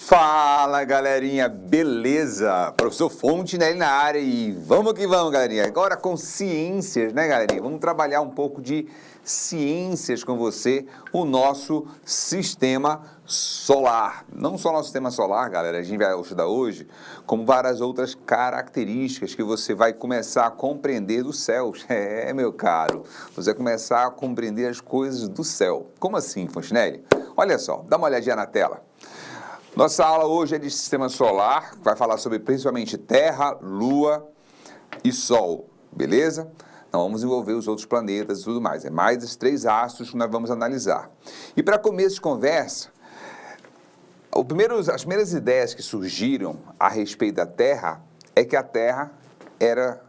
Fala, galerinha, beleza? Professor Fontenelle na área e vamos que vamos, galerinha. Agora com ciências, né, galerinha? Vamos trabalhar um pouco de ciências com você, o nosso sistema solar. Não só o nosso sistema solar, galera, a gente vai estudar hoje, como várias outras características que você vai começar a compreender dos céus. É, meu caro, você vai começar a compreender as coisas do céu. Como assim, Fontenelle? Olha só, dá uma olhadinha na tela. Nossa aula hoje é de sistema solar, vai falar sobre principalmente Terra, Lua e Sol, beleza? Não vamos envolver os outros planetas e tudo mais, é mais esses três astros que nós vamos analisar. E para começo de conversa, as primeiras ideias que surgiram a respeito da Terra é que a Terra era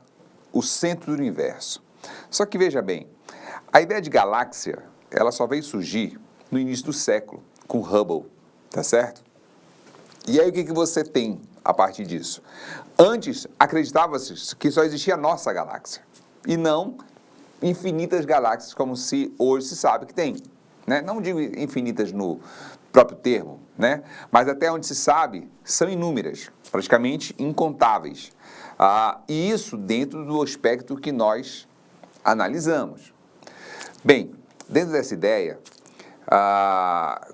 o centro do universo. Só que veja bem, a ideia de galáxia, ela só veio surgir no início do século, com Hubble, tá certo? E aí o que você tem a partir disso? Antes, acreditava-se que só existia a nossa galáxia, e não infinitas galáxias como hoje se sabe que tem. Né? Não digo infinitas no próprio termo, né? Mas até onde se sabe, são inúmeras, praticamente incontáveis. E isso dentro do aspecto que nós analisamos. Bem, dentro dessa ideia,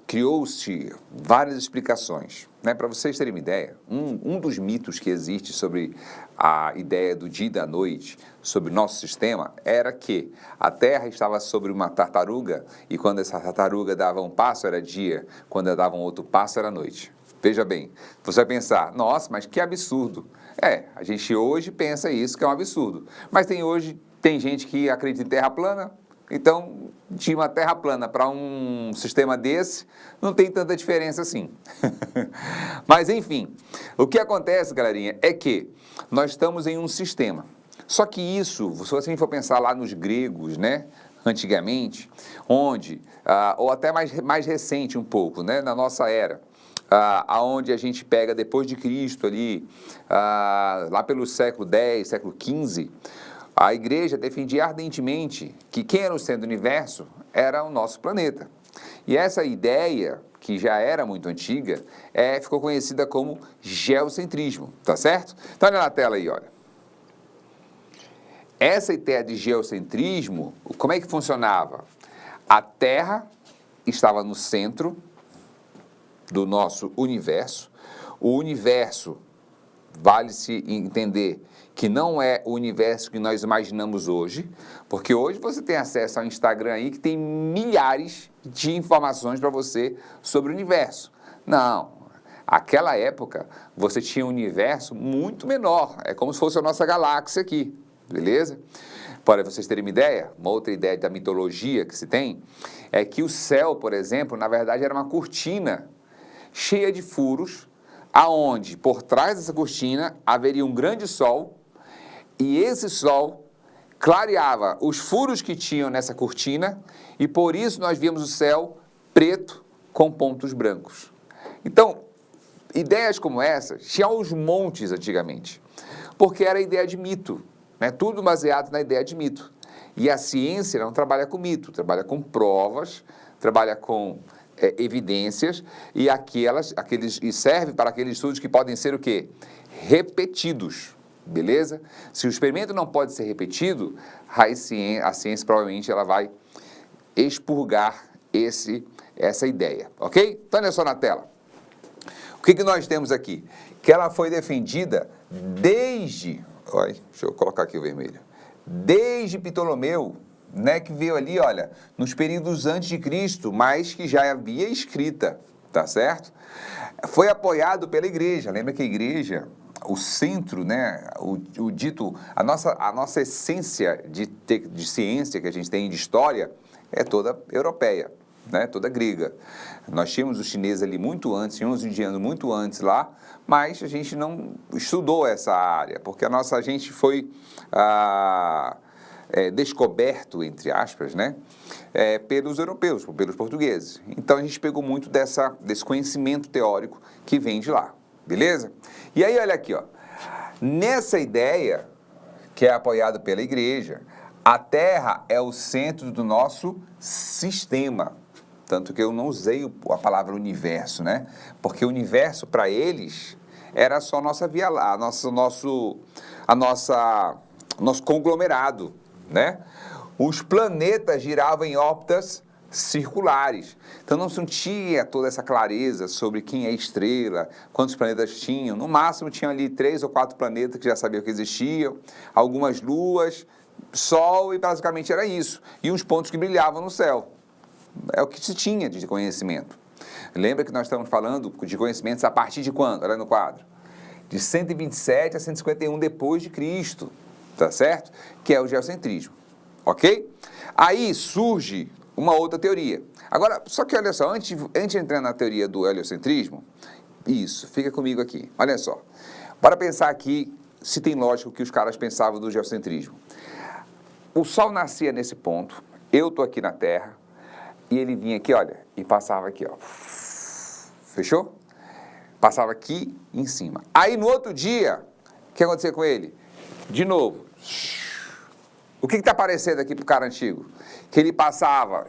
criou-se várias explicações. Né? Para vocês terem uma ideia, um dos mitos que existe sobre a ideia do dia e da noite, sobre o nosso sistema, era que a Terra estava sobre uma tartaruga e quando essa tartaruga dava um passo era dia, quando ela dava um outro passo era noite. Veja bem, você vai pensar, nossa, mas que absurdo. A gente hoje pensa isso, que é um absurdo. Mas tem gente que acredita em Terra plana. Então, de uma Terra plana para um sistema desse, não tem tanta diferença assim. Mas, enfim, o que acontece, galerinha, é que nós estamos em um sistema. Só que isso, se você for pensar lá nos gregos, né, antigamente, onde, ou até mais recente um pouco, né, na nossa era, aonde a gente pega depois de Cristo ali, lá pelo século X, século XV, a igreja defendia ardentemente que quem era o centro do universo era o nosso planeta. E essa ideia, que já era muito antiga, ficou conhecida como geocentrismo, tá certo? Então olha na tela aí, olha. Essa ideia de geocentrismo, como é que funcionava? A Terra estava no centro do nosso universo. O universo, vale-se entender que não é o universo que nós imaginamos hoje, porque hoje você tem acesso ao Instagram aí que tem milhares de informações para você sobre o universo. Não, aquela época você tinha um universo muito menor, é como se fosse a nossa galáxia aqui, beleza? Para vocês terem uma ideia, uma outra ideia da mitologia que se tem, é que o céu, por exemplo, na verdade era uma cortina cheia de furos, aonde por trás dessa cortina haveria um grande sol, e esse sol clareava os furos que tinham nessa cortina, e por isso nós víamos o céu preto com pontos brancos. Então, ideias como essa tinham aos montes antigamente, porque era ideia de mito, né? Tudo baseado na ideia de mito. E a ciência não trabalha com mito, trabalha com provas, trabalha com evidências, e e serve para aqueles estudos que podem ser o quê? Repetidos. Beleza? Se o experimento não pode ser repetido, a ciência provavelmente ela vai expurgar essa ideia, ok? Então olha só na tela. O que nós temos aqui? Que ela foi defendida desde... Olha, deixa eu colocar aqui o vermelho. Desde Ptolomeu, né, que veio ali, olha, nos períodos antes de Cristo, mas que já havia escrita, tá certo? Foi apoiado pela igreja. Lembra que a igreja... O centro, né, a nossa essência de ciência que a gente tem de história é toda europeia, né, toda grega. Nós tínhamos os chineses ali muito antes, tínhamos os indianos muito antes lá, mas a gente não estudou essa área, porque a gente foi descoberto, entre aspas, né, pelos europeus, pelos portugueses. Então a gente pegou muito desse conhecimento teórico que vem de lá. Beleza? E aí, olha aqui, ó. Nessa ideia, que é apoiada pela igreja, a Terra é o centro do nosso sistema, Tanto que eu não usei a palavra universo, né? Porque o universo, para eles, era só nossa Via Láctea, nosso conglomerado, né? Os planetas giravam em órbitas circulares. Então não tinha toda essa clareza sobre quem é estrela, quantos planetas tinham. No máximo tinha ali 3 ou 4 planetas que já sabiam que existiam, algumas luas, Sol, e basicamente era isso. E uns pontos que brilhavam no céu. É o que se tinha de conhecimento. Lembra que nós estamos falando de conhecimentos a partir de quando? Olha no quadro. De 127 a 151 depois de Cristo, tá certo? Que é o geocentrismo, ok? Aí surge uma outra teoria. Agora, só que olha só, antes de entrar na teoria do heliocentrismo, isso, fica comigo aqui, olha só. Bora pensar aqui se tem lógica o que os caras pensavam do geocentrismo. O Sol nascia nesse ponto, eu tô aqui na Terra, e ele vinha aqui, olha, e passava aqui, ó. Fechou? Passava aqui em cima. Aí no outro dia, o que acontecia com ele? De novo. O que está aparecendo aqui pro cara antigo? Que ele passava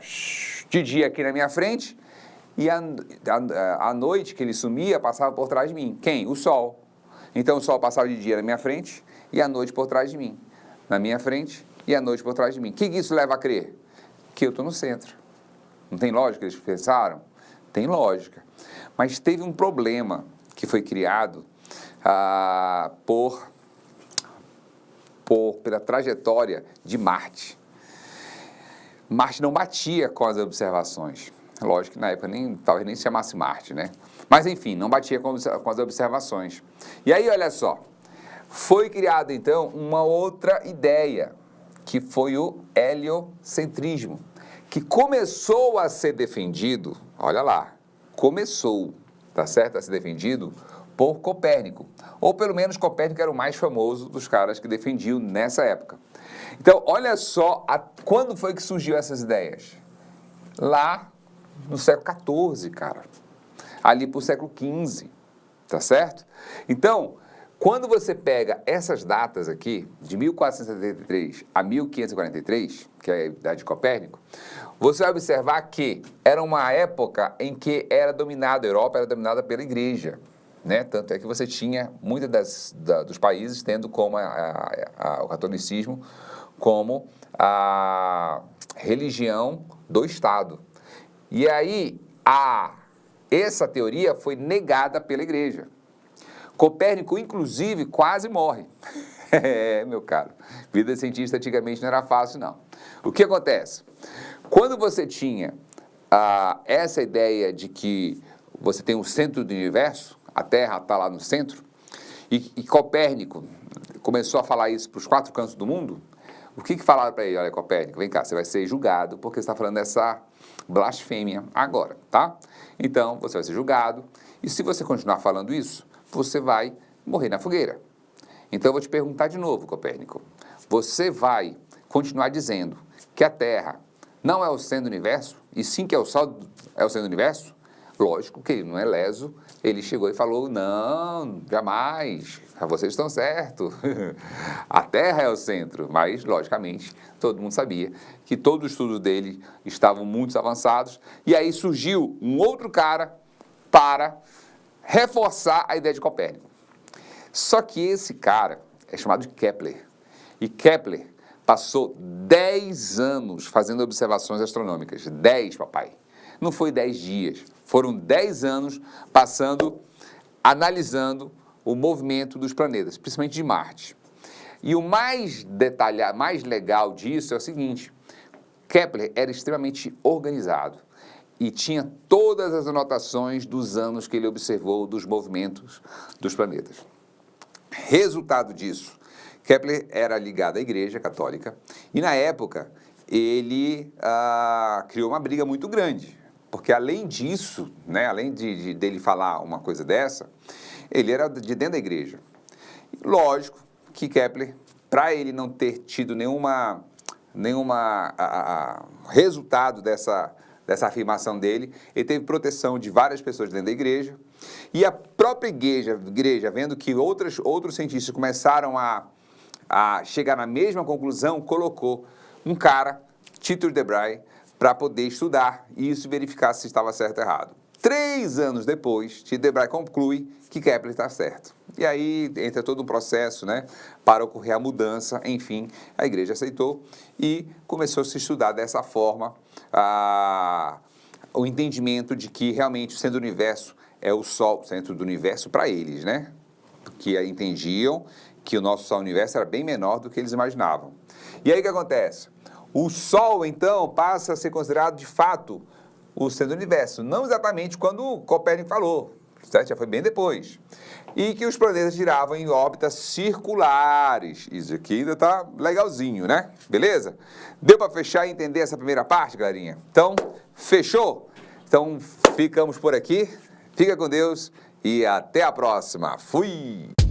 de dia aqui na minha frente e à noite que ele sumia, passava por trás de mim. Quem? O Sol. Então o Sol passava de dia na minha frente e à noite por trás de mim. Na minha frente e à noite por trás de mim. O que isso leva a crer? Que eu estou no centro. Não tem lógica eles pensaram? Tem lógica. Mas teve um problema que foi criado pela trajetória de Marte. Marte não batia com as observações. Lógico que na época talvez nem se chamasse Marte, né? Mas enfim, não batia com as observações. E aí, olha só, foi criada então uma outra ideia, que foi o heliocentrismo, que começou a ser defendido, olha lá, começou, tá certo, a ser defendido por Copérnico. Ou pelo menos Copérnico era o mais famoso dos caras que defendiam nessa época. Então, olha só, quando foi que surgiu essas ideias? Lá no século XIV, cara. Ali pro século XV, tá certo? Então, quando você pega essas datas aqui, de 1473 a 1543, que é a idade de Copérnico, você vai observar que era uma época em que a Europa era dominada pela igreja, né? Tanto é que você tinha muitos dos países tendo como o catolicismo como a religião do Estado. E aí, essa teoria foi negada pela igreja. Copérnico, inclusive, quase morre. Meu caro, vida cientista antigamente não era fácil, não. O que acontece? Quando você tinha essa ideia de que você tem um centro do universo, a Terra está lá no centro, e Copérnico começou a falar isso para os 4 cantos do mundo, o que falaram para ele? Olha, Copérnico, vem cá, você vai ser julgado porque você está falando dessa blasfêmia agora, tá? Então, você vai ser julgado, e se você continuar falando isso, você vai morrer na fogueira. Então, eu vou te perguntar de novo, Copérnico, você vai continuar dizendo que a Terra não é o centro do universo, e sim que é o Sol é o centro do universo? Lógico que ele não é leso, ele chegou e falou, não, jamais, vocês estão certos, a Terra é o centro, mas, logicamente, todo mundo sabia que todos os estudos dele estavam muito avançados, e aí surgiu um outro cara para reforçar a ideia de Copérnico. Só que esse cara é chamado de Kepler, e Kepler passou 10 anos fazendo observações astronômicas, 10, papai. Não foi 10 dias, foram 10 anos analisando o movimento dos planetas, principalmente de Marte. E o mais detalhado, mais legal disso é o seguinte, Kepler era extremamente organizado e tinha todas as anotações dos anos que ele observou dos movimentos dos planetas. Resultado disso, Kepler era ligado à Igreja Católica e, na época, ele criou uma briga muito grande. Porque, além disso, né, além dele falar uma coisa dessa, ele era de dentro da igreja. Lógico que Kepler, para ele não ter tido nenhuma resultado dessa afirmação dele, ele teve proteção de várias pessoas dentro da igreja, e a própria igreja vendo que outros cientistas começaram a chegar na mesma conclusão, colocou um cara, Tycho de Brahe, para poder estudar isso e verificar se estava certo ou errado. 3 anos depois, Tycho Brahe conclui que Kepler está certo. E aí entra todo um processo, né, para ocorrer a mudança. Enfim, a igreja aceitou e começou a se estudar dessa forma o entendimento de que realmente o centro do universo é o Sol, o centro do universo para eles, né? Que entendiam que o nosso Sol-Universo era bem menor do que eles imaginavam. E aí o que acontece? O Sol, então, passa a ser considerado, de fato, o centro do universo. Não exatamente quando Copérnico falou, certo? Já foi bem depois. E que os planetas giravam em órbitas circulares. Isso aqui ainda tá legalzinho, né? Beleza? Deu para fechar e entender essa primeira parte, galerinha? Então, fechou? Então, ficamos por aqui. Fica com Deus e até a próxima. Fui!